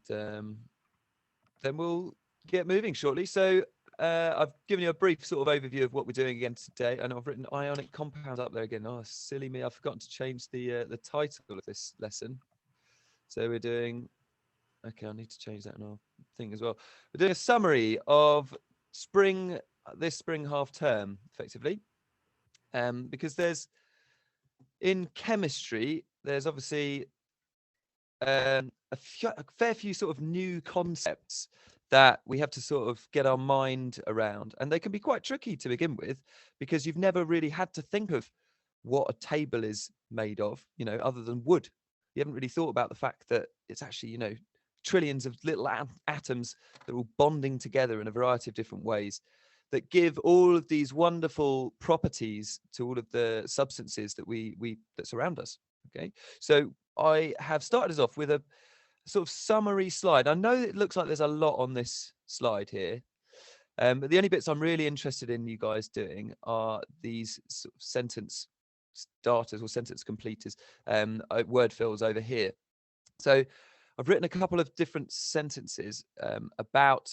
then we'll get moving shortly. So I've given you a brief sort of overview of what we're doing again today. I know I've written ionic compounds up there again. Oh, silly me. I've forgotten to change the title of this lesson. So we're doing... Okay, I need to change that in our thing as well. We're doing a summary of this spring half term, effectively. Because in chemistry, there's obviously a fair few sort of new concepts that we have to sort of get our mind around. And they can be quite tricky to begin with, because you've never really had to think of what a table is made of, other than wood. You haven't really thought about the fact that it's actually, trillions of little atoms that are all bonding together in a variety of different ways that give all of these wonderful properties to all of the substances that surround us. Okay, so I have started us off with a sort of summary slide. I know it looks like there's a lot on this slide here, but the only bits I'm really interested in you guys doing are these sort of sentence starters or sentence completers, word fills over here. So I've written a couple of different sentences about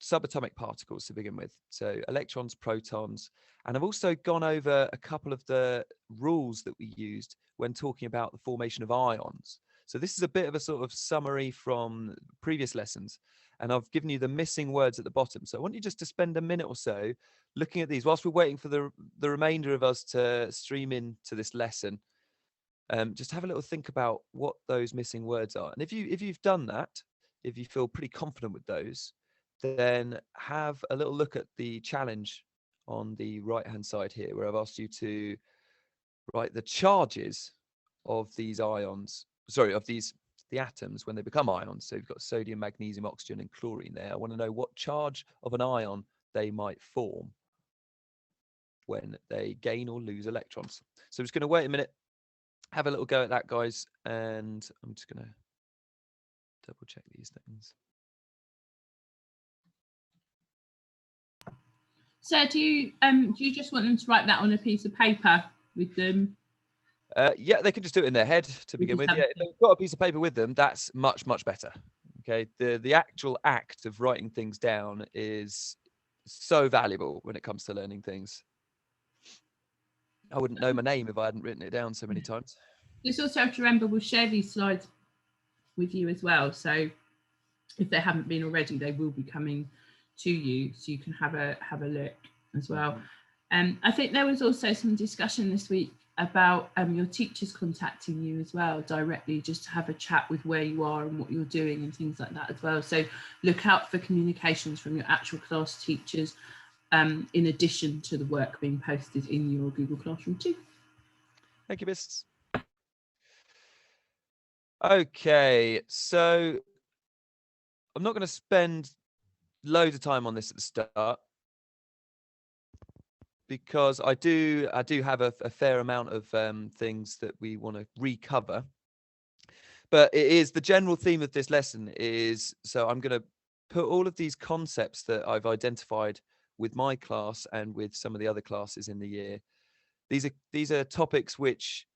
subatomic particles to begin with. So electrons, protons, and I've also gone over a couple of the rules that we used when talking about the formation of ions. So this is a bit of a sort of summary from previous lessons, and I've given you the missing words at the bottom. So I want you just to spend a minute or so looking at these whilst we're waiting for the remainder of us to stream into this lesson. Just have a little think about what those missing words are. And if you've done that, if you feel pretty confident with those, then have a little look at the challenge on the right-hand side here, where I've asked you to write the charges of these ions, the atoms when they become ions. So you've got sodium, magnesium, oxygen, and chlorine there. I want to know what charge of an ion they might form when they gain or lose electrons. So I'm just going to wait a minute, have a little go at that, guys, and I'm just going to double check these things. So do you just want them to write that on a piece of paper with them? Yeah, they can just do it in their head to begin with. Yeah, if they've got a piece of paper with them, that's much, much better. Okay, the actual act of writing things down is so valuable when it comes to learning things. I wouldn't know my name if I hadn't written it down so many times. Just also have to remember, we'll share these slides with you as well. So if they haven't been already, they will be coming to you, so you can have a look as well. I think there was also some discussion this week about your teachers contacting you as well directly, just to have a chat with where you are and what you're doing and things like that as well. So look out for communications from your actual class teachers, in addition to the work being posted in your Google Classroom too. Thank you, Miss. Okay, so I'm not going to spend loads of time on this at the start, because I do have a fair amount of things that we want to recover. But it is the general theme of this lesson is, so I'm going to put all of these concepts that I've identified with my class and with some of the other classes in the year. These are topics which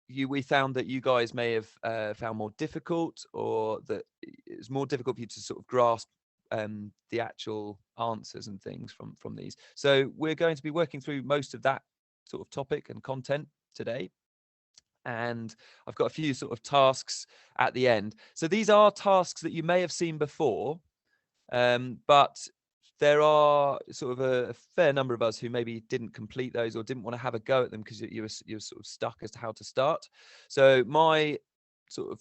we found that you guys may have found more difficult, or that it's more difficult for you to sort of grasp the actual answers and things from these. So we're going to be working through most of that sort of topic and content today. And I've got a few sort of tasks at the end. So these are tasks that you may have seen before, but there are sort of a fair number of us who maybe didn't complete those or didn't want to have a go at them because you were sort of stuck as to how to start. So my sort of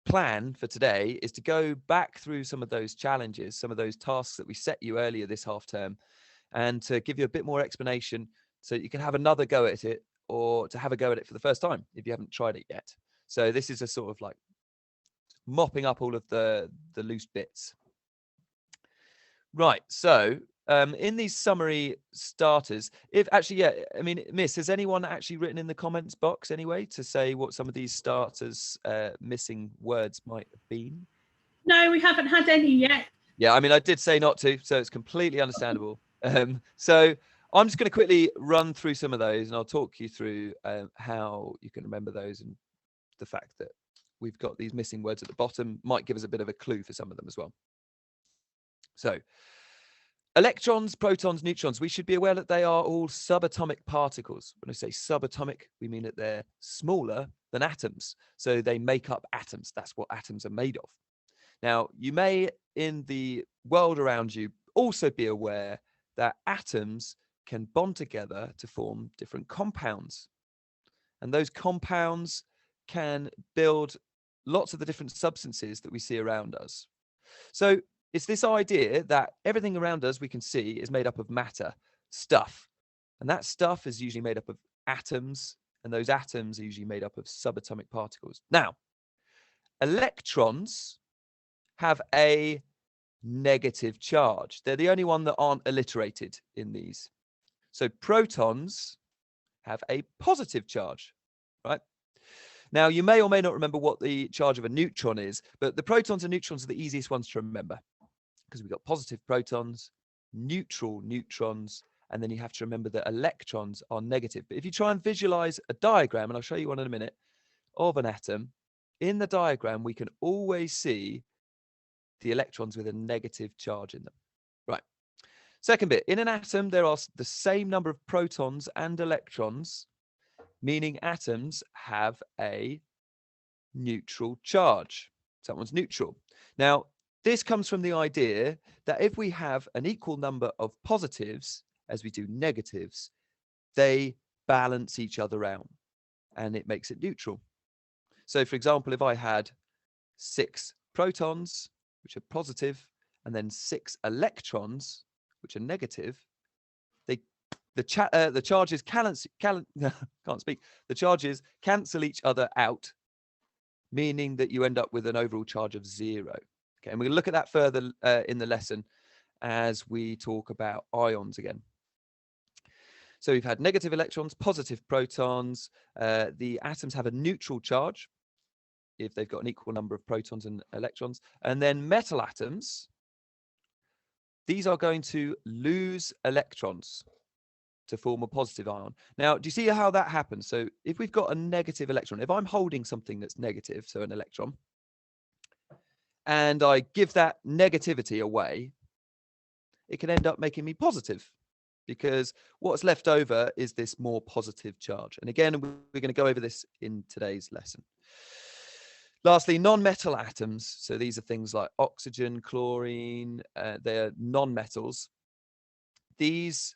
plan for today is to go back through some of those challenges, some of those tasks that we set you earlier this half term, and to give you a bit more explanation so that you can have another go at it, or to have a go at it for the first time if you haven't tried it yet. So this is a sort of like mopping up all of the loose bits. Right, so in these summary starters, I mean, Miss, has anyone actually written in the comments box anyway to say what some of these starters missing words might have been? No, we haven't had any yet. Yeah, I mean, I did say not to, so it's completely understandable. So I'm just going to quickly run through some of those, and I'll talk you through how you can remember those, and the fact that we've got these missing words at the bottom, might give us a bit of a clue for some of them as well. So electrons, protons, neutrons, we should be aware that they are all subatomic particles. When I say subatomic, we mean that they're smaller than atoms. So they make up atoms. That's what atoms are made of. Now, you may, in the world around you, also be aware that atoms can bond together to form different compounds. And those compounds can build lots of the different substances that we see around us. So it's this idea that everything around us we can see is made up of matter, stuff. And that stuff is usually made up of atoms, and those atoms are usually made up of subatomic particles. Now, electrons have a negative charge. They're the only one that aren't alliterated in these. So protons have a positive charge, right? Now, you may or may not remember what the charge of a neutron is, but the protons and neutrons are the easiest ones to remember because we've got positive protons, neutral neutrons, and then you have to remember that electrons are negative. But if you try and visualize a diagram, and I'll show you one in a minute, of an atom, in the diagram, we can always see the electrons with a negative charge in them. Right. Second bit, in an atom, there are the same number of protons and electrons, meaning atoms have a neutral charge. So that one's neutral. Now, this comes from the idea that if we have an equal number of positives as we do negatives, they balance each other out and it makes it neutral. So, for example, if I had 6 protons, which are positive, and then 6 electrons, which are negative, the charges the charges cancel each other out, meaning that you end up with an overall charge of 0. Okay, and we're going to look at that further in the lesson as we talk about ions again. So we've had negative electrons, positive protons. The atoms have a neutral charge if they've got an equal number of protons and electrons. And then metal atoms, these are going to lose electrons to form a positive ion. Now, do you see how that happens? So if we've got a negative electron, if I'm holding something that's negative, so an electron, and I give that negativity away, it can end up making me positive because what's left over is this more positive charge. And again, we're going to go over this in today's lesson. Lastly, non-metal atoms. So these are things like oxygen, chlorine, they're non-metals. These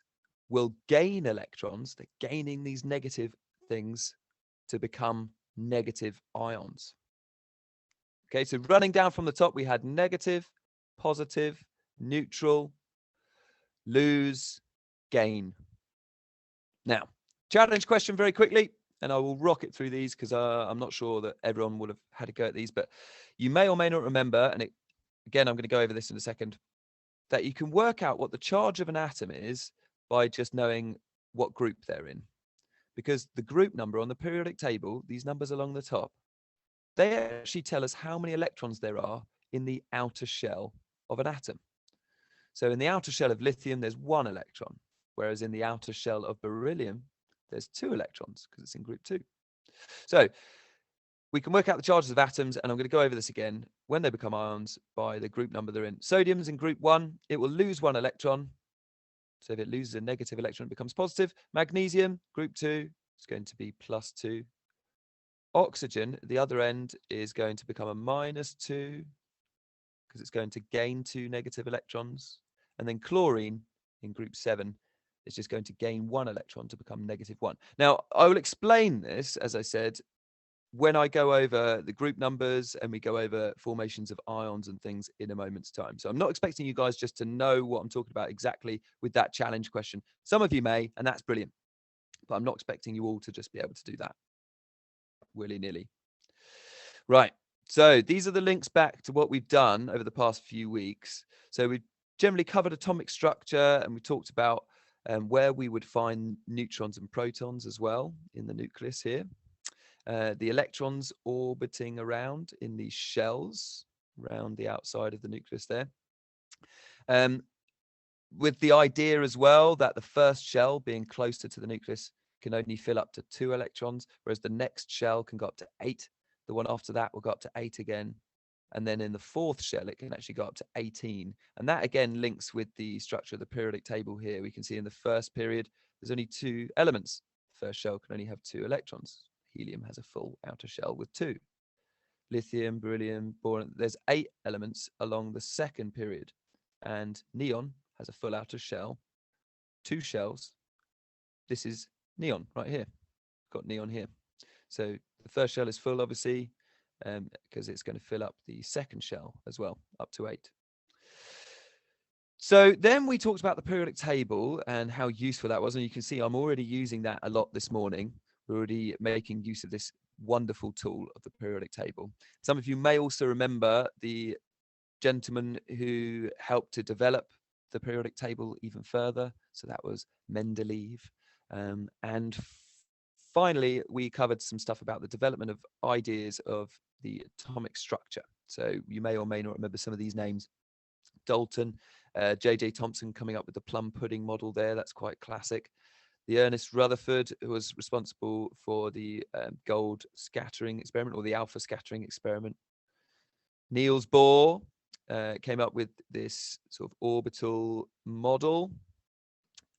will gain electrons. They're gaining these negative things to become negative ions. Okay, so running down from the top, we had negative, positive, neutral, lose, gain. Now, challenge question very quickly, and I will rocket through these because I'm not sure that everyone would have had a go at these, but you may or may not remember, and again, I'm going to go over this in a second, that you can work out what the charge of an atom is by just knowing what group they're in. Because the group number on the periodic table, these numbers along the top, they actually tell us how many electrons there are in the outer shell of an atom. So in the outer shell of lithium, there's 1 electron, whereas in the outer shell of beryllium, there's 2 electrons because it's in group 2. So we can work out the charges of atoms, and I'm going to go over this again when they become ions by the group number they're in. Sodium's in group 1. It will lose 1 electron. So if it loses a negative electron, it becomes positive. Magnesium, group 2, is going to be +2. Oxygen, the other end, is going to become a -2 because it's going to gain 2 negative electrons. And then chlorine in group 7 is just going to gain 1 electron to become -1. Now, I will explain this, as I said, when I go over the group numbers and we go over formations of ions and things in a moment's time. So I'm not expecting you guys just to know what I'm talking about exactly with that challenge question. Some of you may, and that's brilliant, but I'm not expecting you all to just be able to do that willy-nilly. Right. So these are the links back to what we've done over the past few weeks. So we've generally covered atomic structure, and we talked about where we would find neutrons and protons as well in the nucleus here. The electrons orbiting around in these shells around the outside of the nucleus there. With the idea as well that the first shell being closer to the nucleus can only fill up to 2 electrons, whereas the next shell can go up to 8. The one after that will go up to 8 again. And then in the fourth shell, it can actually go up to 18. And that again links with the structure of the periodic table here. We can see in the first period, there's only 2 elements. The first shell can only have 2 electrons. Helium has a full outer shell with 2. Lithium, beryllium, boron, there's 8 elements along the second period. And neon has a full outer shell, 2 shells. This is neon right here. Got neon here. So the first shell is full, obviously, because it's going to fill up the second shell as well, up to 8. So then we talked about the periodic table and how useful that was. And you can see I'm already using that a lot this morning. We're already making use of this wonderful tool of the periodic table. Some of you may also remember the gentleman who helped to develop the periodic table even further. So that was Mendeleev. And finally, we covered some stuff about the development of ideas of the atomic structure. So you may or may not remember some of these names. Dalton, J.J. Thomson coming up with the plum pudding model there. That's quite classic. The Ernest Rutherford, who was responsible for the gold scattering experiment or the alpha scattering experiment. Niels Bohr came up with this sort of orbital model.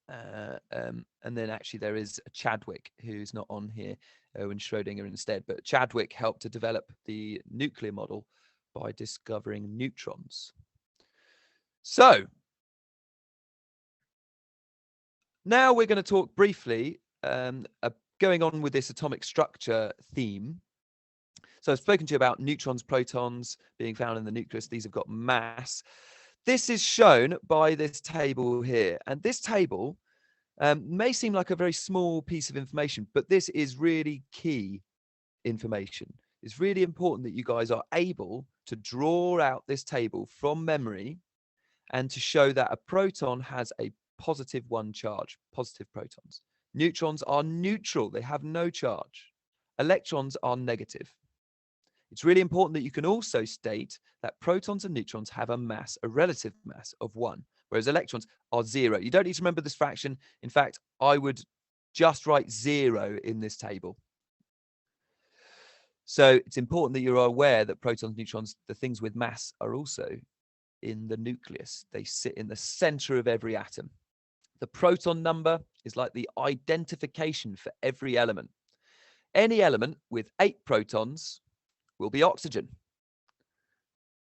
And then actually there is a Chadwick who's not on here, Erwin Schrödinger instead, but Chadwick helped to develop the nuclear model by discovering neutrons. So now we're going to talk briefly going on with this atomic structure theme. So I've spoken to you about neutrons, protons being found in the nucleus. These have got mass. This is shown by this table here. And this table may seem like a very small piece of information, but this is really key information. It's really important that you guys are able to draw out this table from memory and to show that a proton has a positive 1 charge, positive protons. Neutrons are neutral. They have no charge. Electrons are negative. It's really important that you can also state that protons and neutrons have a mass, a relative mass of 1, whereas electrons are 0. You don't need to remember this fraction. In fact, I would just write 0 in this table. So it's important that you're aware that protons, neutrons, the things with mass, are also in the nucleus. They sit in the center of every atom. The proton number is like the identification for every element. Any element with 8 protons will be oxygen.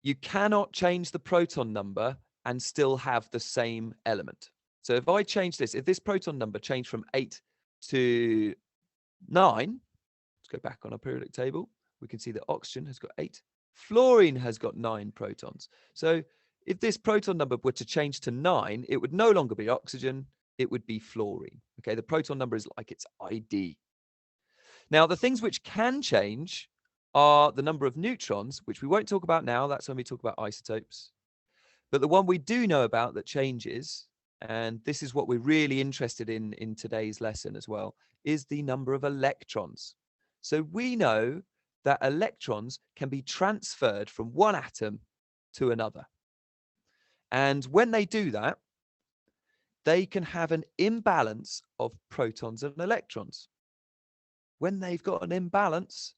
You cannot change the proton number and still have the same element. So if I change this, if this proton number changed from 8 to 9, let's go back on our periodic table, we can see that oxygen has got 8. Fluorine has got 9 protons. So if this proton number were to change to 9, it would no longer be oxygen, it would be fluorine. Okay, the proton number is like its ID. Now, the things which can change are the number of neutrons, which we won't talk about now. That's when we talk about isotopes. But the one we do know about that changes, and this is what we're really interested in today's lesson as well, is the number of electrons. So we know that electrons can be transferred from one atom to another. And when they do that, they can have an imbalance of protons and electrons. When they've got an imbalance,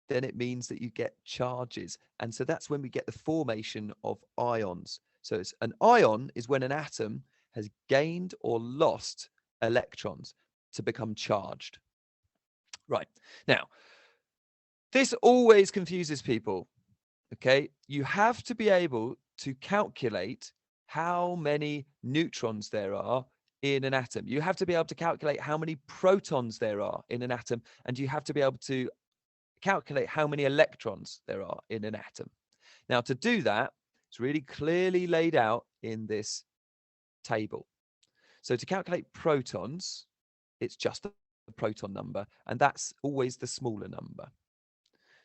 then it means that you get charges. And so that's when we get the formation of ions. So an ion is when an atom has gained or lost electrons to become charged. Right. Now, this always confuses people. Okay. You have to be able to calculate how many neutrons there are in an atom. You have to be able to calculate how many protons there are in an atom. And you have to be able to calculate how many electrons there are in an atom. Now, to do that, it's really clearly laid out in this table. So to calculate protons, it's just the proton number, and that's always the smaller number.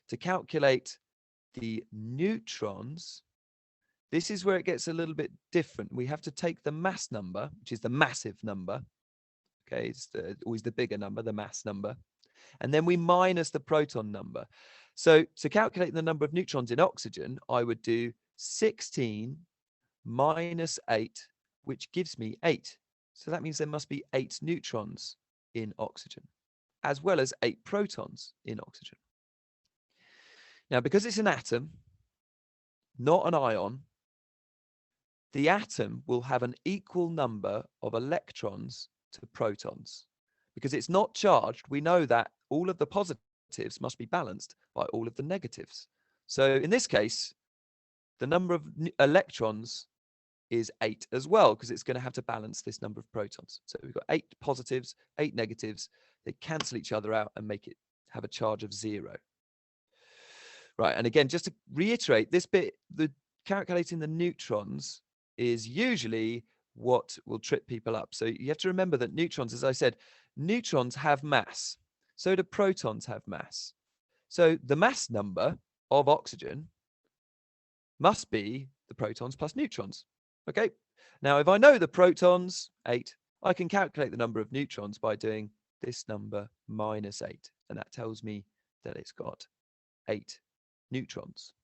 To calculate the neutrons, this is where it gets a little bit different. We have to take the mass number, which is the massive number. Okay, it's always the bigger number, the mass number. And then we minus the proton number. So to calculate the number of neutrons in oxygen, I would do 16 minus 8, which gives me 8. So that means there must be 8 neutrons in oxygen, as well as 8 protons in oxygen. Now, because it's an atom, not an ion, the atom will have an equal number of electrons to protons. Because it's not charged, we know that all of the positives must be balanced by all of the negatives. So in this case, the number of electrons is 8 as well, because it's going to have to balance this number of protons. So we've got 8 positives, 8 negatives. They cancel each other out and make it have a charge of 0. Right, and again, just to reiterate, this bit, the calculating the neutrons is usually what will trip people up. So you have to remember that neutrons, as I said, neutrons have mass. So do protons have mass. So the mass number of oxygen must be the protons plus neutrons. Okay, now if I know the protons, 8, I can calculate the number of neutrons by doing this number minus 8. And that tells me that it's got 8 neutrons.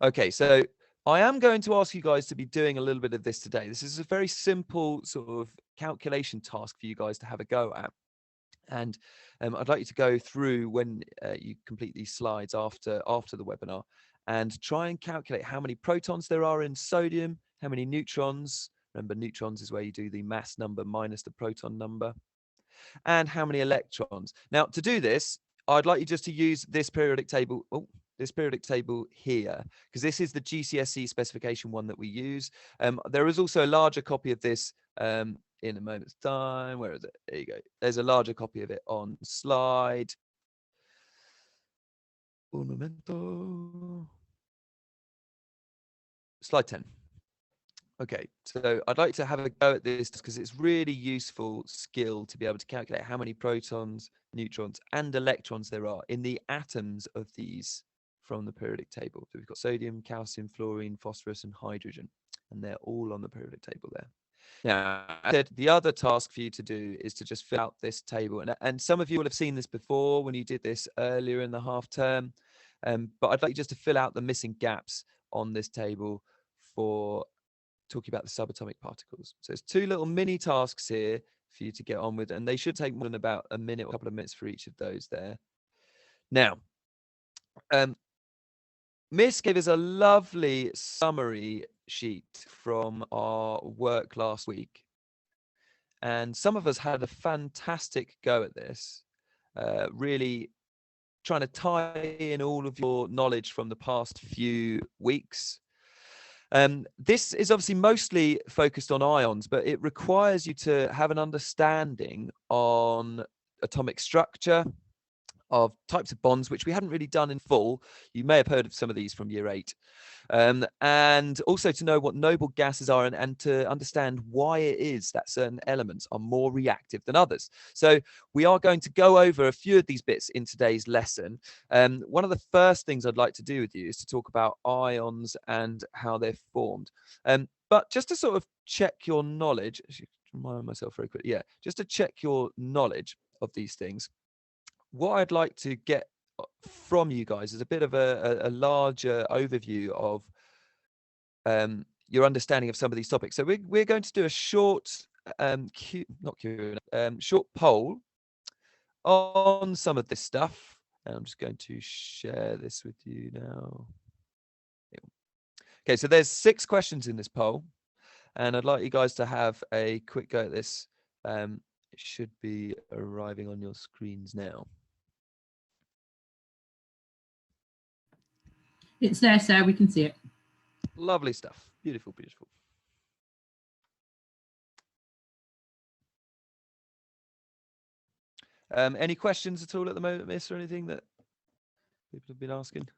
Okay, so I am going to ask you guys to be doing a little bit of this today. This is a very simple sort of calculation task for you guys to have a go at. And I'd like you to go through when you complete these slides after the webinar and try and calculate how many protons there are in sodium, how many neutrons. Remember, neutrons is where you do the mass number minus the proton number, and how many electrons. Now, to do this, I'd like you just to use this periodic table. Oh, this periodic table here, because this is the GCSE specification one that we use. There is also a larger copy of this in a moment's time. Where is it? There you go. There's a larger copy of it on slide. Un momento. Slide 10. Okay, so I'd like to have a go at this because it's really useful skill to be able to calculate how many protons, neutrons, and electrons there are in the atoms of these from the periodic table. So we've got sodium, calcium, fluorine, phosphorus, and hydrogen, and they're all on the periodic table there. Now, I said the other task for you to do is to just fill out this table. And some of you will have seen this before when you did this earlier in the half term. But I'd like you just to fill out the missing gaps on this table for talking about the subatomic particles. So there's 2 little mini tasks here for you to get on with, and they should take more than about a minute or a couple of minutes for each of those there. Now, Miss gave us a lovely summary sheet from our work last week. And some of us had a fantastic go at this, really trying to tie in all of your knowledge from the past few weeks. This is obviously mostly focused on ions, but it requires you to have an understanding on atomic structure, of types of bonds, which we hadn't really done in full. You may have heard of some of these from year 8. And also to know what noble gases are and to understand why it is that certain elements are more reactive than others. So we are going to go over a few of these bits in today's lesson. One of the first things I'd like to do with you is to talk about ions and how they're formed. But just to sort of check your knowledge, I should remind myself very quickly, just to check your knowledge of these things, what I'd like to get from you guys is a bit of a larger overview of your understanding of some of these topics. So we're going to do a short, short poll on some of this stuff. And I'm just going to share this with you now. Okay, so there's 6 questions in this poll, and I'd like you guys to have a quick go at this. It should be arriving on your screens now. It's there, sir. We can see it. Lovely stuff. Beautiful, beautiful. Any questions at all at the moment, Miss, or anything that people have been asking?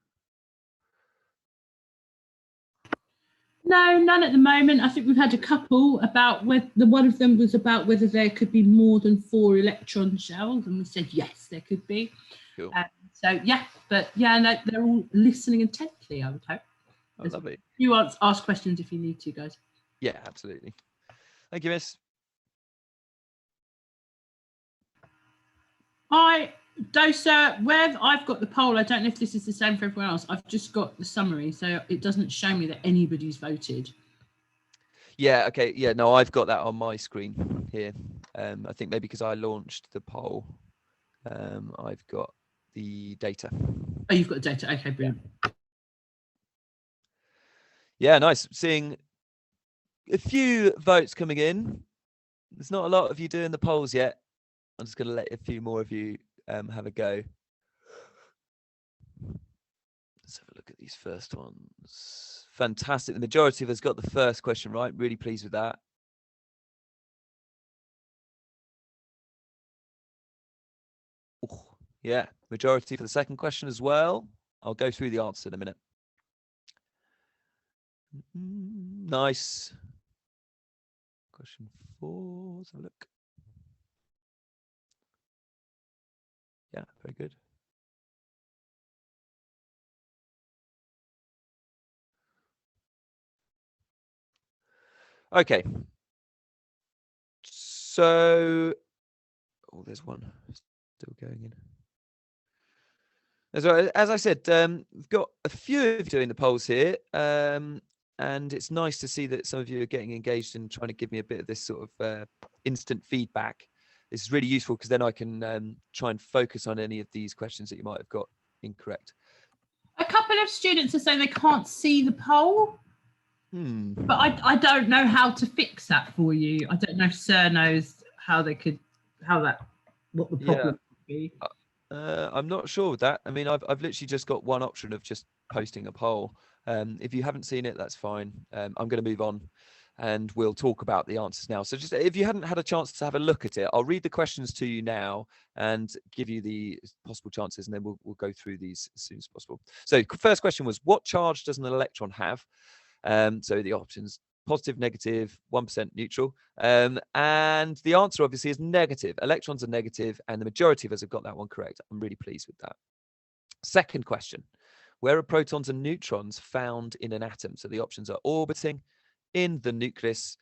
No, none at the moment. I think we've had a couple about whether one of them was about whether there could be more than 4 electron shells, and we said yes, there could be. Cool. So yeah, but yeah, no, they're all listening intently, I would hope. Oh, lovely. You ask questions if you need to, guys. Yeah, absolutely. Thank you, Miss. Dosa, where I've got the poll, I don't know if this is the same for everyone else. I've just got the summary, so it doesn't show me that anybody's voted. Yeah, okay. Yeah, no, I've got that on my screen here. I think maybe because I launched the poll, I've got the data. Oh, you've got the data. Okay, brilliant. Yeah, nice. Seeing a few votes coming in. There's not a lot of you doing the polls yet. I'm just going to let a few more of you have a go. Let's have a look at these first ones. Fantastic. The majority of us got the first question right. Really pleased with that. Ooh, yeah, majority for the second question as well. I'll go through the answer in a minute. Nice. Question 4. Let's have a look. Yeah, very good. Okay. So, oh, there's one still going in. As I said, we've got a few of you doing the polls here, and it's nice to see that some of you are getting engaged and trying to give me a bit of this sort of instant feedback. This is really useful because then I can try and focus on any of these questions that you might have got incorrect. A couple of students are saying they can't see the poll, but I don't know how to fix that for you. I don't know if Sir knows what the problem would be. I'm not sure with that. I mean, I've literally just got one option of just posting a poll. If you haven't seen it, that's fine. I'm going to move on and we'll talk about the answers now. So just if you hadn't had a chance to have a look at it, I'll read the questions to you now and give you the possible chances, and then we'll go through these as soon as possible. So first question was, what charge does an electron have? So the options: positive, negative, 1% neutral. And the answer obviously is negative. Electrons are negative, and the majority of us have got that one correct. I'm really pleased with that. Second question: where are protons and neutrons found in an atom? So the options are orbiting, in the nucleus,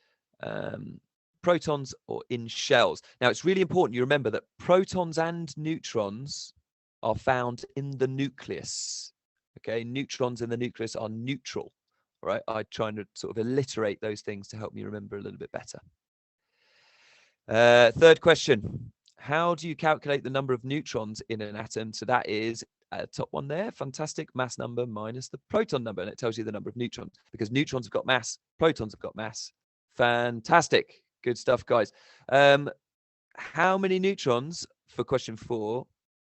protons, or in shells. Now, it's really important you remember that protons and neutrons are found in the nucleus. Okay, neutrons in the nucleus are neutral. All right, I try and sort of alliterate those things to help me remember a little bit better. Third question: how do you calculate the number of neutrons in an atom? So that is top one there. Fantastic. Mass number minus the proton number, and it tells you the number of neutrons, because neutrons have got mass, protons have got mass. Fantastic. Good stuff, guys. How many neutrons, for question 4,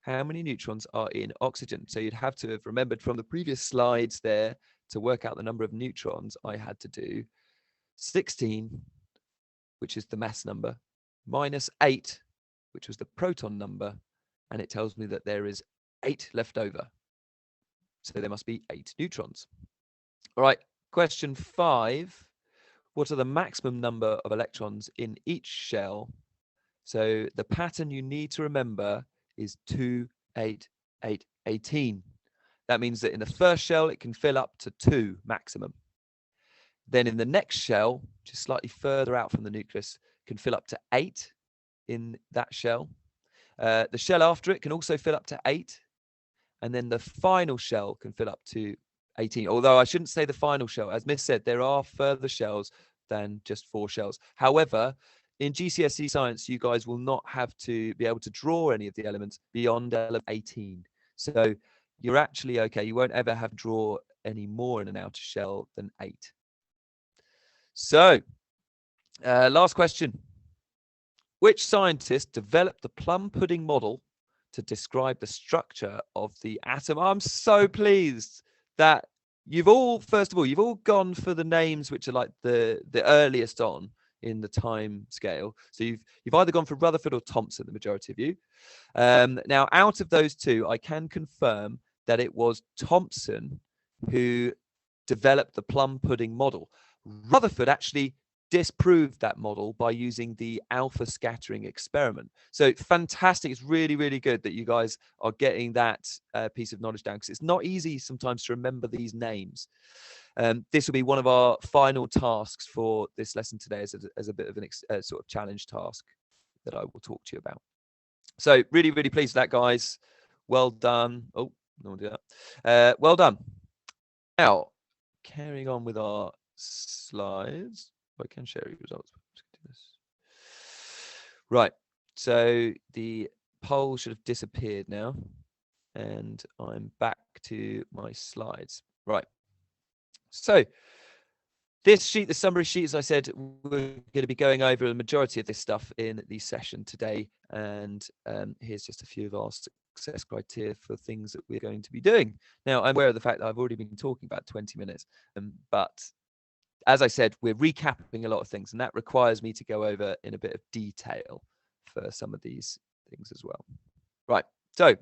how many neutrons are in oxygen? So you'd have to have remembered from the previous slides there, to work out the number of neutrons, I had to do 16, which is the mass number, minus 8, which was the proton number, and it tells me that there is 8 left over. So there must be 8 neutrons. All right, question 5. What are the maximum number of electrons in each shell? So the pattern you need to remember is 2, 8, 8, 18. That means that in the first shell, it can fill up to 2 maximum. Then in the next shell, which is slightly further out from the nucleus, can fill up to 8 in that shell. The shell after it can also fill up to 8. And then the final shell can fill up to 18. Although I shouldn't say the final shell. As Miss said, there are further shells than just 4 shells. However, in GCSE science, you guys will not have to be able to draw any of the elements beyond element 18. So you're actually okay. You won't ever have to draw any more in an outer shell than 8. So, last question. Which scientist developed the plum pudding model to describe the structure of the atom? I'm so pleased that you've all, first of all, you've all gone for the names which are like the earliest on in the time scale. So you've either gone for Rutherford or Thomson, the majority of you. Now, out of those two, I can confirm that it was Thomson who developed the plum pudding model. Rutherford actually disproved that model by using the alpha scattering experiment. So fantastic. It's really, really good that you guys are getting that piece of knowledge down, because it's not easy sometimes to remember these names. This will be one of our final tasks for this lesson today, as a bit of an sort of challenge task that I will talk to you about. So really, really pleased with that, guys. Well done. Oh, no one do that. Well done. Now, carrying on with our slides. I can share your results. Right. So the poll should have disappeared now. and I'm back to my slides. Right. So this sheet, the summary sheet, as I said, we're going to be going over the majority of this stuff in the session today. And here's just a few of our success criteria for things that we're going to be doing. Now, I'm aware of the fact that I've already been talking about 20 minutes, but as I said, we're recapping a lot of things, and that requires me to go over in a bit of detail for some of these things as well. Right. So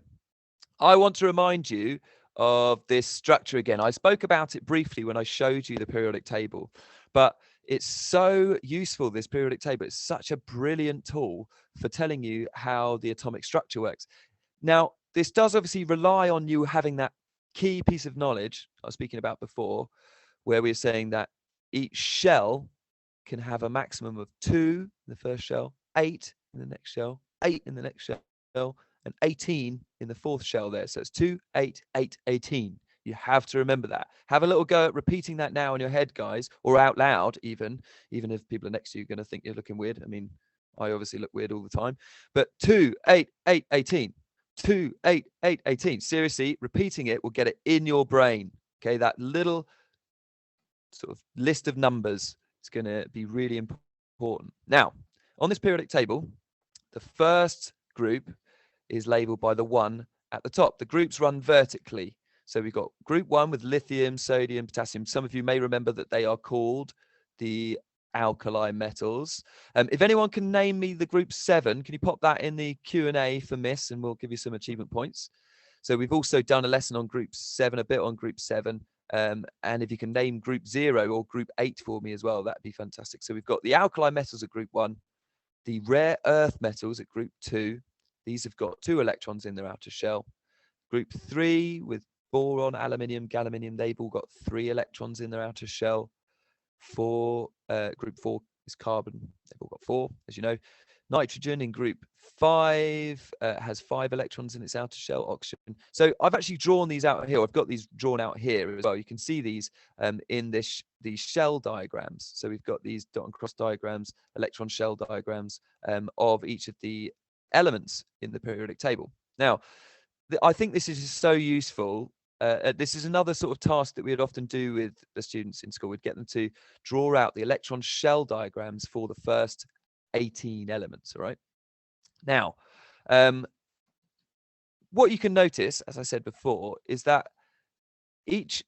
I want to remind you of this structure again. I spoke about it briefly when I showed you the periodic table, but it's so useful, this periodic table. It's such a brilliant tool for telling you how the atomic structure works. Now, this does obviously rely on you having that key piece of knowledge I was speaking about before, where we're saying that each shell can have a maximum of 2 in the first shell, 8 in the next shell, 8 in the next shell, and 18 in the fourth shell there. So it's 2, 8, 8, 18. You have to remember that. Have a little go at repeating that now in your head, guys, or out loud even if people are next to you are going to think you're looking weird. I mean, I obviously look weird all the time. But 2, 8, 8, 18. 2, 8, 8, 18. Seriously, repeating it will get it in your brain. Okay, that little sort of list of numbers is going to be really important. Now, on this periodic table, the first group is labeled by the 1 at the top. The groups run vertically. So we've got group 1 with lithium, sodium, potassium. Some of you may remember that they are called the alkali metals. If anyone can name me the group 7, can you pop that in the Q&A for Miss, and we'll give you some achievement points. So we've also done a lesson on group 7, a bit on group 7. And if you can name group 0 or group 8 for me as well, that'd be fantastic. So we've got the alkali metals at group 1, the rare earth metals at group 2. These have got 2 electrons in their outer shell. Group 3 with boron, aluminium, gallium, they've all got 3 electrons in their outer shell. Group 4 is carbon. They've all got 4, as you know. Nitrogen in group 5 has 5 electrons in its outer shell. Oxygen. So I've actually drawn these out here. I've got these drawn out here as well. You can see these in these shell diagrams. So we've got these dot and cross diagrams, electron shell diagrams of each of the elements in the periodic table. Now, I think this is so useful. This is another sort of task that we would often do with the students in school. We'd get them to draw out the electron shell diagrams for the first 18 elements. All right. Now, what you can notice, as I said before, is that each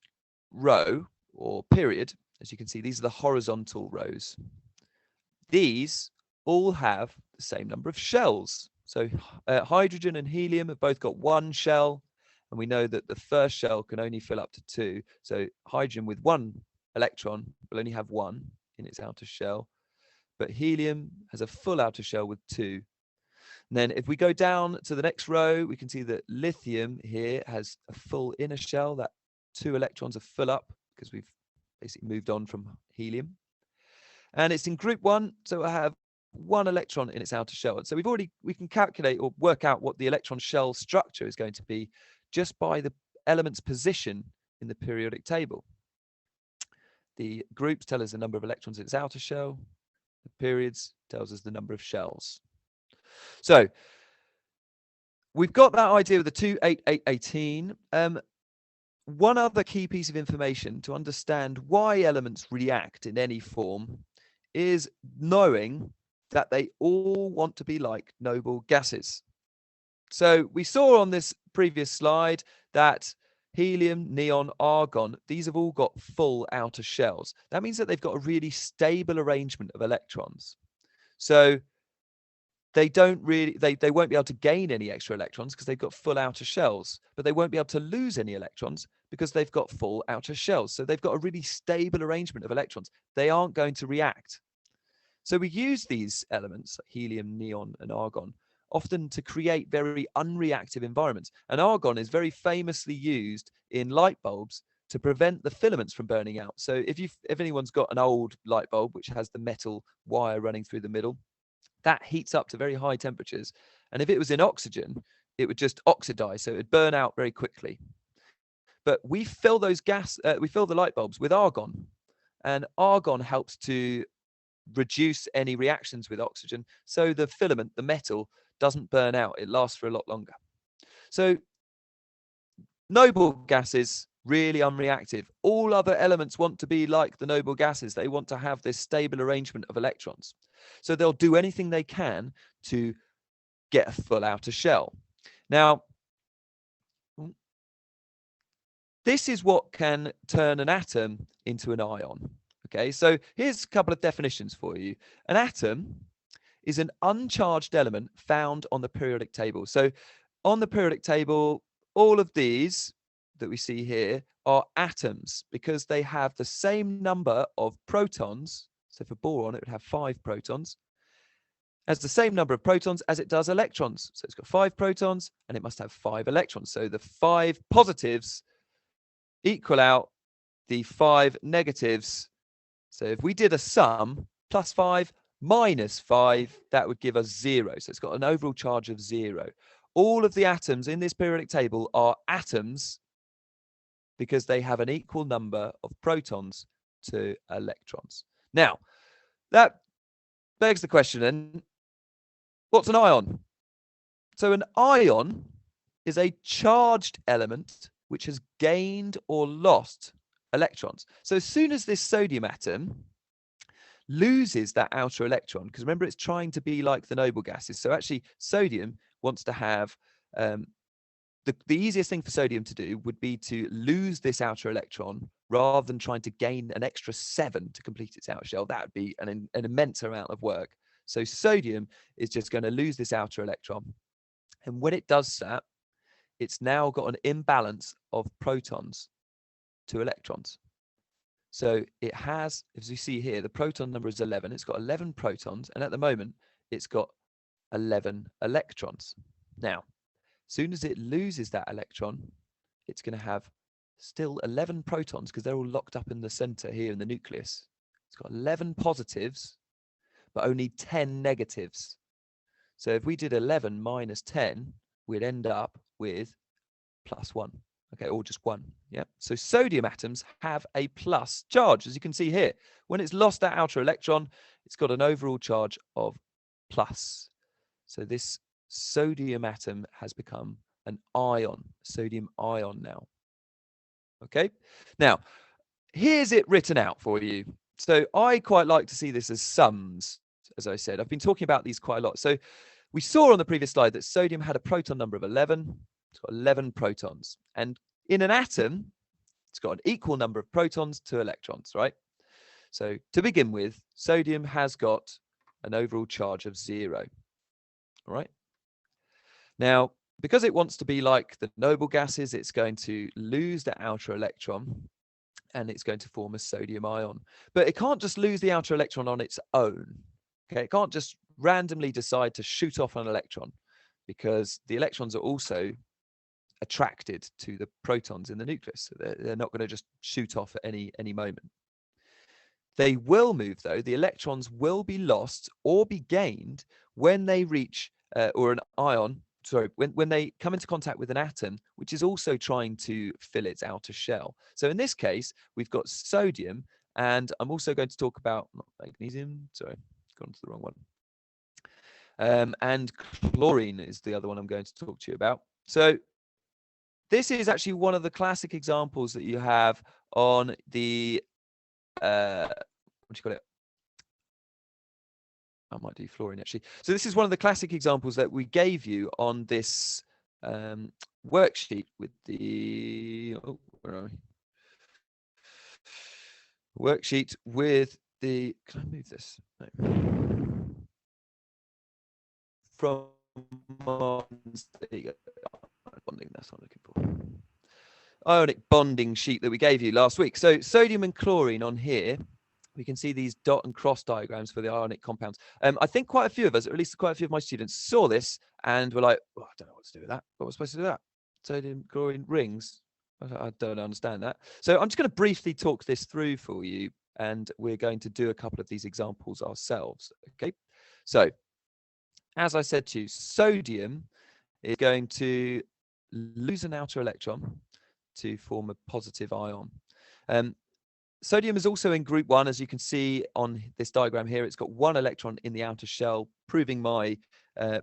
row or period, as you can see, these are the horizontal rows. These all have the same number of shells. So hydrogen and helium have both got 1 shell, and we know that the first shell can only fill up to 2. So hydrogen with 1 electron will only have 1 in its outer shell, but helium has a full outer shell with 2. And then if we go down to the next row, we can see that lithium here has a full inner shell, that 2 electrons are full up because we've basically moved on from helium. And it's in group 1, so I have 1 electron in its outer shell. So we can calculate or work out what the electron shell structure is going to be just by the element's position in the periodic table. The groups tell us the number of electrons in its outer shell. The periods tells us the number of shells. So we've got that idea of the 2, 8, 8, 18. One other key piece of information to understand why elements react in any form is knowing that they all want to be like noble gases. So we saw on this previous slide that helium, neon, argon, these have all got full outer shells. That means that they've got a really stable arrangement of electrons. So they won't be able to gain any extra electrons because they've got full outer shells, but they won't be able to lose any electrons because they've got full outer shells. So they've got a really stable arrangement of electrons. They aren't going to react. So we use these elements, like helium, neon, and argon, often to create very unreactive environments. And argon is very famously used in light bulbs to prevent the filaments from burning out. So if anyone's got an old light bulb which has the metal wire running through the middle, that heats up to very high temperatures. And if it was in oxygen, it would just oxidize, so it would burn out very quickly. But we fill the light bulbs with argon, and argon helps to reduce any reactions with oxygen, so the filament, the metal, doesn't burn out. It lasts for a lot longer. So Noble gases, really unreactive. All other elements want to be like the noble gases. They want to have this stable arrangement of electrons. So they'll do anything they can to get a full outer shell. Now, this is what can turn an atom into an ion. Okay, so here's a couple of definitions for you. An atom is an uncharged element found on the periodic table. So on the periodic table, all of these that we see here are atoms because they have the same number of protons. So for boron, it would have 5 protons. Has the same number of protons as it does electrons. So it's got 5 protons and it must have 5 electrons. So the 5 positives equal out the 5 negatives. So if we did a sum, +5 -5, that would give us 0. So it's got an overall charge of 0. All of the atoms in this periodic table are atoms because they have an equal number of protons to electrons. Now, that begs the question then, what's an ion? So an ion is a charged element which has gained or lost electrons. So as soon as this sodium atom loses that outer electron, because remember it's trying to be like the noble gases. So actually sodium wants to have, the easiest thing for sodium to do would be to lose this outer electron rather than trying to gain an extra 7 to complete its outer shell. That would be an immense amount of work. So sodium is just going to lose this outer electron. And when it does that, it's now got an imbalance of protons to electrons. So it has, as you see here, the proton number is 11. It's got 11 protons, and at the moment, it's got 11 electrons. Now, as soon as it loses that electron, it's going to have still 11 protons because they're all locked up in the center here in the nucleus. It's got 11 positives, but only 10 negatives. So if we did 11 minus 10, we'd end up with +1. Okay, or just 1. Yeah. So sodium atoms have a plus charge, as you can see here. When it's lost that outer electron, it's got an overall charge of plus. So this sodium atom has become an ion, sodium ion now. Okay. Now, here's it written out for you. So I quite like to see this as sums, as I said. I've been talking about these quite a lot. So we saw on the previous slide that sodium had a proton number of 11. It's got 11 protons. And in an atom, it's got an equal number of protons to electrons, right? So to begin with, sodium has got an overall charge of 0. All right. Now, because it wants to be like the noble gases, it's going to lose the outer electron and it's going to form a sodium ion. But it can't just lose the outer electron on its own. Okay, it can't just randomly decide to shoot off an electron because the electrons are also attracted to the protons in the nucleus. So they're not going to just shoot off at any moment. They will move, though. The electrons will be lost or be gained when they reach, or an ion, sorry, when they come into contact with an atom, which is also trying to fill its outer shell. So in this case, we've got sodium, and I'm also going to talk about, not magnesium, sorry, gone to the wrong one. And chlorine is the other one I'm going to talk to you about. So this is actually one of the classic examples that you have on the, what do you call it? I might do fluorine actually. So this is one of the classic examples that we gave you on this worksheet with the, oh, where are we? Worksheet with the, can I move this? No. From, there you go. Bonding, that's what I'm looking for. Ionic bonding sheet that we gave you last week. So sodium and chlorine on here, we can see these dot and cross diagrams for the ionic compounds. I think quite a few of us, or at least quite a few of my students, saw this and were like, oh, I don't know what to do with that. What was I supposed to do with that? Sodium, chlorine, rings. I don't understand that. So I'm just going to briefly talk this through for you, and we're going to do a couple of these examples ourselves. Okay. So as I said to you, sodium is going to lose an outer electron to form a positive ion. Sodium is also in group 1, as you can see on this diagram here. It's got 1 electron in the outer shell, proving my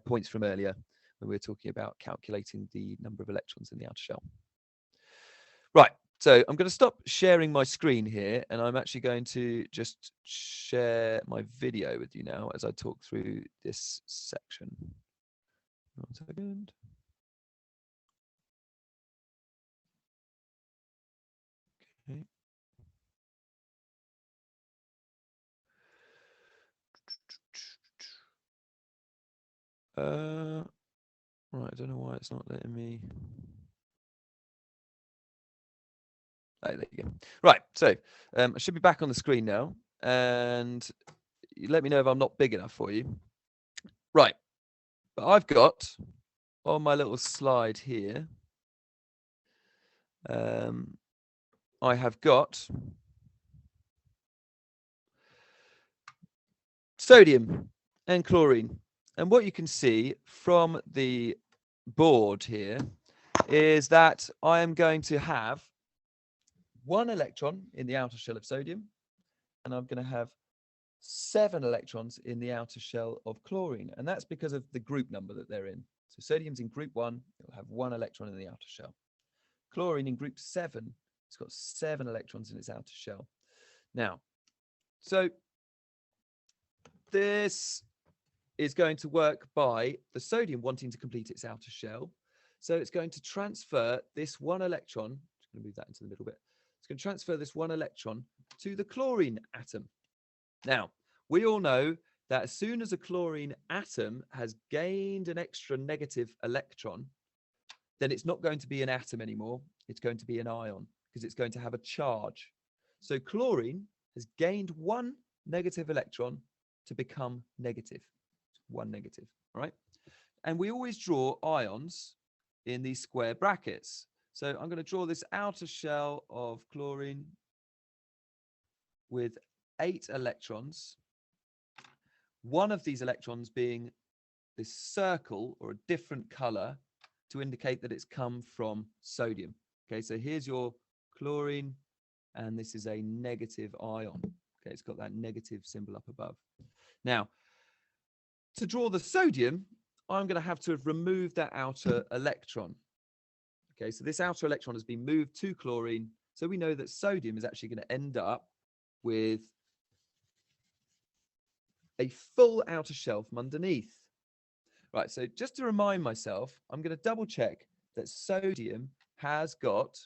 points from earlier when we were talking about calculating the number of electrons in the outer shell. Right. So I'm going to stop sharing my screen here, and I'm actually going to just share my video with you now as I talk through this section. 1 second. Okay. Right, I don't know why it's not letting me. Oh, there you go. Right, so I should be back on the screen now, and you let me know if I'm not big enough for you. Right, but I've got on my little slide here, I have got sodium and chlorine. And what you can see from the board here is that I am going to have 1 electron in the outer shell of sodium, and I'm going to have 7 electrons in the outer shell of chlorine. And that's because of the group number that they're in. So sodium's in group 1, it'll have 1 electron in the outer shell. Chlorine in group 7, it's got 7 electrons in its outer shell. Now, so this is going to work by the sodium wanting to complete its outer shell. So it's going to transfer this 1 electron, I'm just going to move that into the middle bit. It's going to transfer this 1 electron to the chlorine atom. Now, we all know that as soon as a chlorine atom has gained an extra negative electron, then it's not going to be an atom anymore. It's going to be an ion because it's going to have a charge. So chlorine has gained 1 negative electron to become negative. 1 negative, all right? And we always draw ions in these square brackets. So I'm going to draw this outer shell of chlorine with 8 electrons. One of these electrons being this circle or a different color to indicate that it's come from sodium. Okay, so here's your chlorine, and this is a negative ion. Okay, it's got that negative symbol up above. Now, to draw the sodium, I'm going to have to have removed that outer electron. Okay, so this outer electron has been moved to chlorine. So we know that sodium is actually going to end up with a full outer shell from underneath. Right, so just to remind myself, I'm going to double check that sodium has got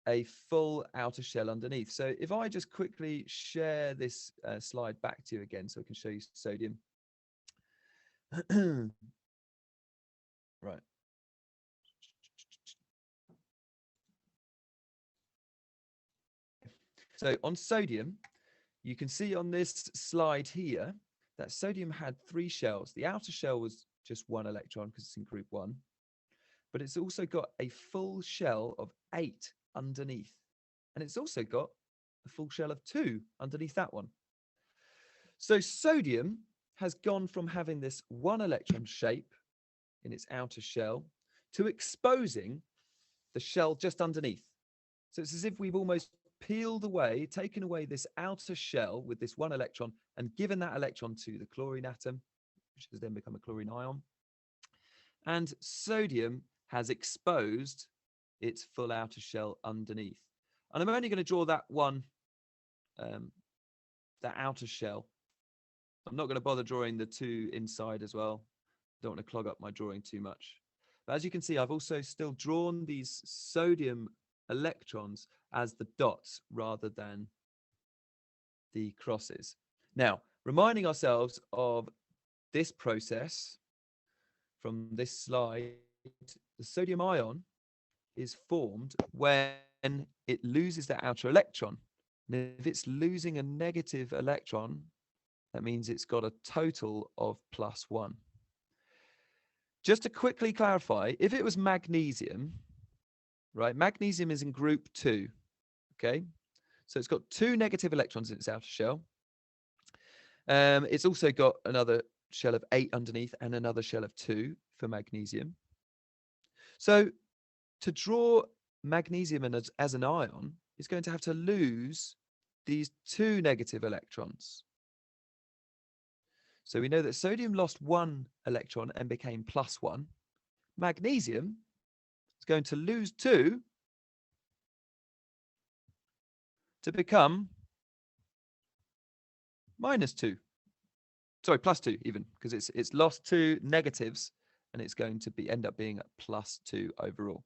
a full outer shell underneath. So if I just quickly share this slide back to you again so I can show you sodium. Right. So on sodium, you can see on this slide here that sodium had 3 shells. The outer shell was just 1 electron because it's in group 1, but it's also got a full shell of 8 underneath. And it's also got a full shell of 2 underneath that one. So sodium has gone from having this 1 electron shape in its outer shell to exposing the shell just underneath. So it's as if we've almost peeled away, taken away this outer shell with this 1 electron and given that electron to the chlorine atom, which has then become a chlorine ion. And sodium has exposed its full outer shell underneath. And I'm only going to draw that one, that outer shell. I'm not going to bother drawing the 2 inside as well. Don't want to clog up my drawing too much. But as you can see, I've also still drawn these sodium electrons as the dots rather than the crosses. Now, reminding ourselves of this process from this slide, the sodium ion is formed when it loses that outer electron. And if it's losing a negative electron, that means it's got a total of +1. Just to quickly clarify, if it was magnesium, right, magnesium is in group 2, okay? So it's got 2 negative electrons in its outer shell. It's also got another shell of 8 underneath and another shell of 2 for magnesium. So to draw magnesium as an ion, it's going to have to lose these 2 negative electrons. So we know that sodium lost 1 electron and became +1. Magnesium is going to lose 2 to become -2. Sorry, +2 even, because it's lost 2 negatives and it's going to end up being a +2 overall.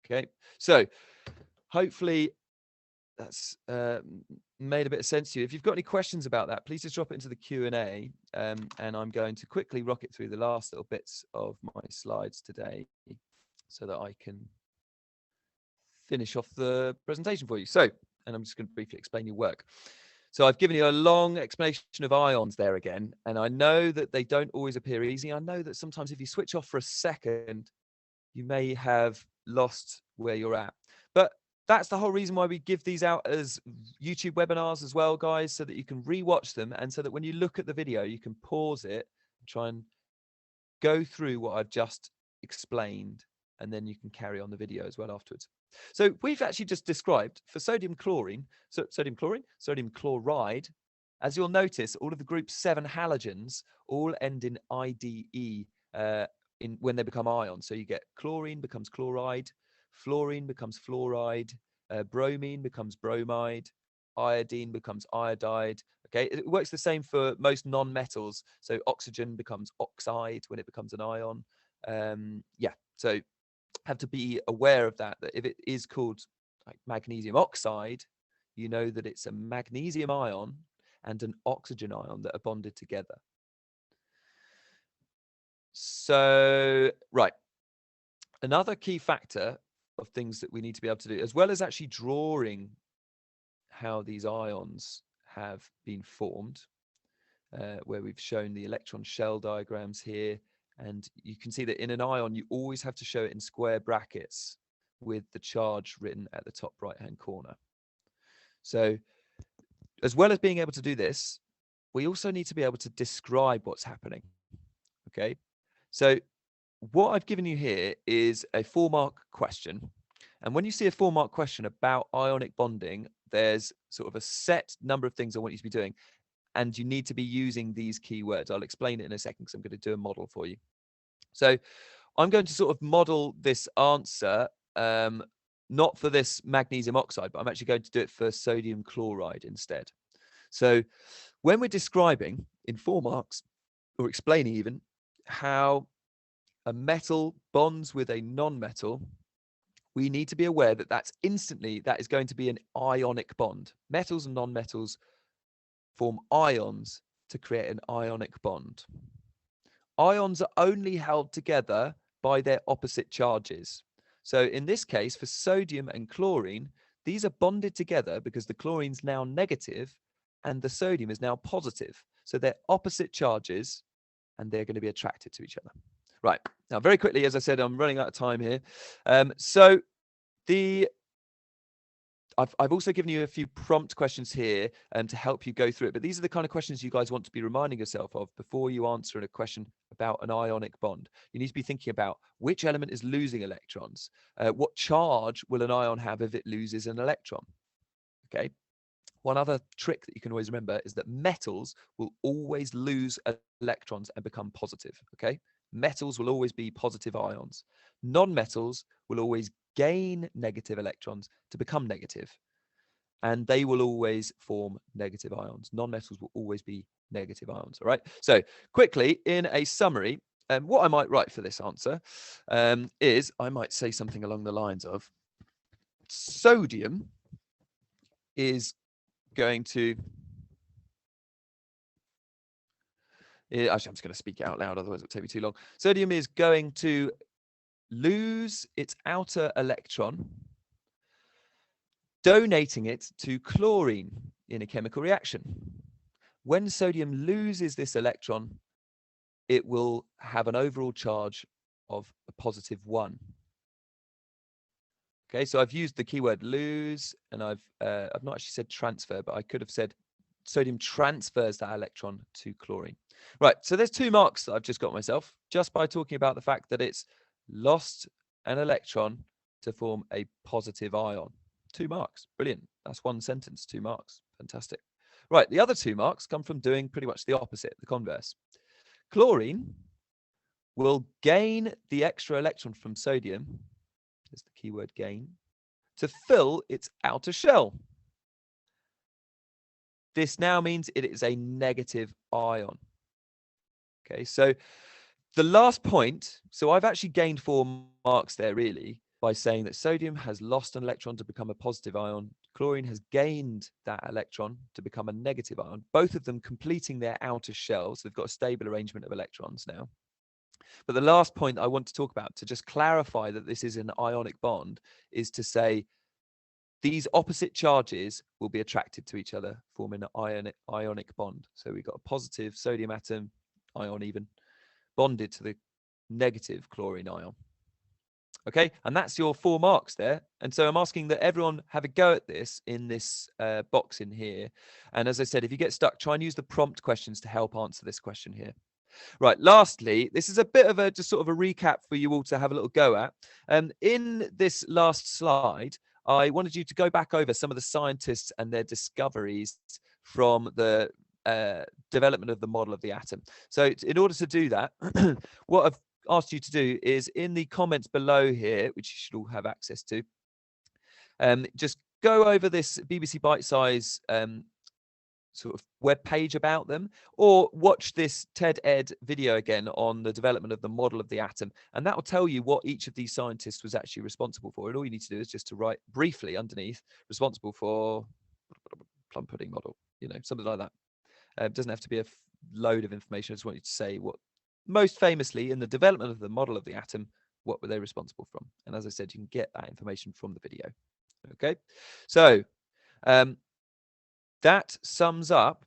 Okay, so hopefully that's made a bit of sense to you. If you've got any questions about that, please just drop it into the Q&A, and I'm going to quickly rocket through the last little bits of my slides today so that I can finish off the presentation for you. So, and I'm just going to briefly explain your work. So I've given you a long explanation of ions there again, and I know that they don't always appear easy. I know that sometimes if you switch off for a second, you may have lost where you're at. But that's the whole reason why we give these out as YouTube webinars as well, guys, so that you can rewatch them, and so that when you look at the video, you can pause it and try and go through what I've just explained, and then you can carry on the video as well afterwards. So we've actually just described for sodium chloride, as you'll notice, all of the group 7 halogens all end in IDE when they become ions. So you get chlorine becomes chloride, fluorine becomes fluoride, bromine becomes bromide, iodine becomes iodide. Okay, it works the same for most non-metals. So oxygen becomes oxide when it becomes an ion. Yeah, so have to be aware of that if it is called like magnesium oxide, you know that it's a magnesium ion and an oxygen ion that are bonded together. So, right. Another key factor of things that we need to be able to do, as well as actually drawing how these ions have been formed, where we've shown the electron shell diagrams here. And you can see that in an ion, you always have to show it in square brackets with the charge written at the top right-hand corner. So as well as being able to do this, we also need to be able to describe what's happening. Okay, so what I've given you here is a 4-mark question. And when you see a 4-mark question about ionic bonding, there's sort of a set number of things I want you to be doing. And you need to be using these keywords. I'll explain it in a second because I'm going to do a model for you. So I'm going to sort of model this answer, not for this magnesium oxide, but I'm actually going to do it for sodium chloride instead. So when we're describing in 4 marks, or explaining even, how a metal bonds with a non-metal, we need to be aware that that is going to be an ionic bond. Metals and non-metals form ions to create an ionic bond. Ions are only held together by their opposite charges. So in this case, for sodium and chlorine, these are bonded together because the chlorine's now negative and the sodium is now positive. So they're opposite charges and they're going to be attracted to each other. Right. Now, very quickly, as I said, I'm running out of time here. I've also given you a few prompt questions here to help you go through it. But these are the kind of questions you guys want to be reminding yourself of before you answer a question about an ionic bond. You need to be thinking about which element is losing electrons. What charge will an ion have if it loses an electron? Okay. One other trick that you can always remember is that metals will always lose electrons and become positive. Okay. Metals will always be positive ions. Non-metals will always gain negative electrons to become negative, and they will always form negative ions. Non-metals will always be negative ions. All right. So quickly, in a summary, what I might write for this answer is I might say something along the lines of sodium is going to... Actually, I'm just going to speak it out loud, otherwise it'll take me too long. Sodium is going to lose its outer electron, donating it to chlorine in a chemical reaction. When sodium loses this electron, it will have an overall charge of a +1. Okay, so I've used the keyword lose, and I've not actually said transfer, but I could have said sodium transfers that electron to chlorine. Right, so there's 2 marks that I've just got myself, just by talking about the fact that it's lost an electron to form a positive ion. 2 marks, brilliant. That's 1 sentence, 2 marks, fantastic. Right, the other 2 marks come from doing pretty much the opposite, the converse. Chlorine will gain the extra electron from sodium, there's the keyword gain, to fill its outer shell. this now means it is a negative ion. Okay, so the last point, so I've actually gained 4 marks there really by saying that sodium has lost an electron to become a positive ion. Chlorine has gained that electron to become a negative ion, both of them completing their outer shells. They've got a stable arrangement of electrons now. But the last point I want to talk about, to just clarify that this is an ionic bond, is to say these opposite charges will be attracted to each other, forming an ionic bond. So we've got a positive sodium atom, ion even, bonded to the negative chlorine ion. Okay, and that's your 4 marks there. And so I'm asking that everyone have a go at this in this box in here. And as I said, if you get stuck, try and use the prompt questions to help answer this question here. Right, lastly, this is a bit of a just sort of a recap for you all to have a little go at. In this last slide, I wanted you to go back over some of the scientists and their discoveries from the development of the model of the atom. So in order to do that, what I've asked you to do is in the comments below here, which you should all have access to, just go over this BBC Bite Size sort of web page about them, or watch this TED-Ed video again on the development of the model of the atom, and that will tell you what each of these scientists was actually responsible for. And all you need to do is just to write briefly underneath, responsible for plum pudding model, you know, something like that. It doesn't have to be a load of information. I just want you to say what most famously in the development of the model of the atom, what were they responsible from? And as I said, you can get that information from the video. Okay, so that sums up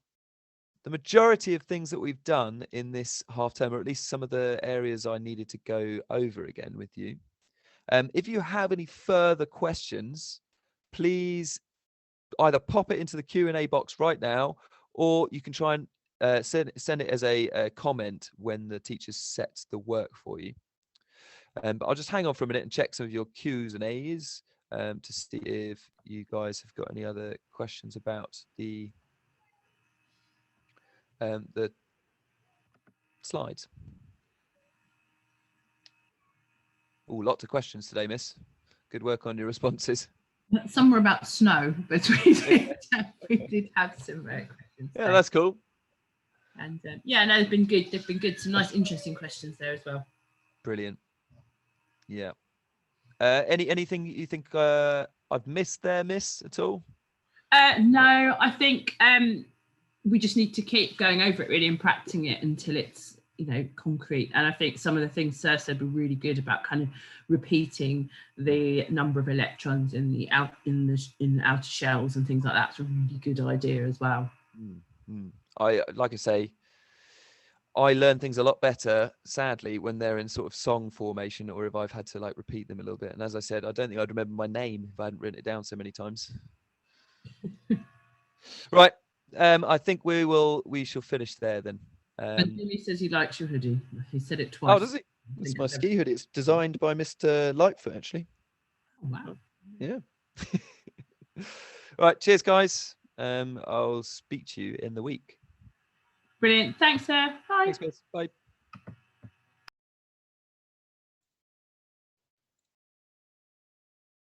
the majority of things that we've done in this half term, or at least some of the areas I needed to go over again with you. If you have any further questions, please either pop it into the Q&A box right now, or you can try and send it as a comment when the teacher sets the work for you. But I'll just hang on for a minute and check some of your Q's and A's to see if you guys have got any other questions about the slides. Oh, lots of questions today, miss. Good work on your responses. Some were about snow, but we did have some questions. Yeah, that's cool. And yeah, no, they've been good. They've been good. Some nice, interesting questions there as well. Brilliant. Yeah. Anything you think I've missed there, miss, at all? No, I think we just need to keep going over it really and practicing it until it's, you know, concrete. And I think some of the things Sir said were really good about kind of repeating the number of electrons in the outer shells and things like that. It's a really good idea as well. Like I say, I learn things a lot better, sadly, when they're in sort of song formation, or if I've had to like repeat them a little bit. And as I said, I don't think I'd remember my name if I hadn't written it down so many times. Right. I think we shall finish there then. And Jimmy says he likes your hoodie. He said it twice. Oh, does he? It's my ski hoodie. It's designed by Mr. Lightfoot, actually. Oh, wow. Yeah. Right. Cheers, guys. I'll speak to you in the week. Brilliant. Thanks, Sir. Bye. Thanks, guys. Bye.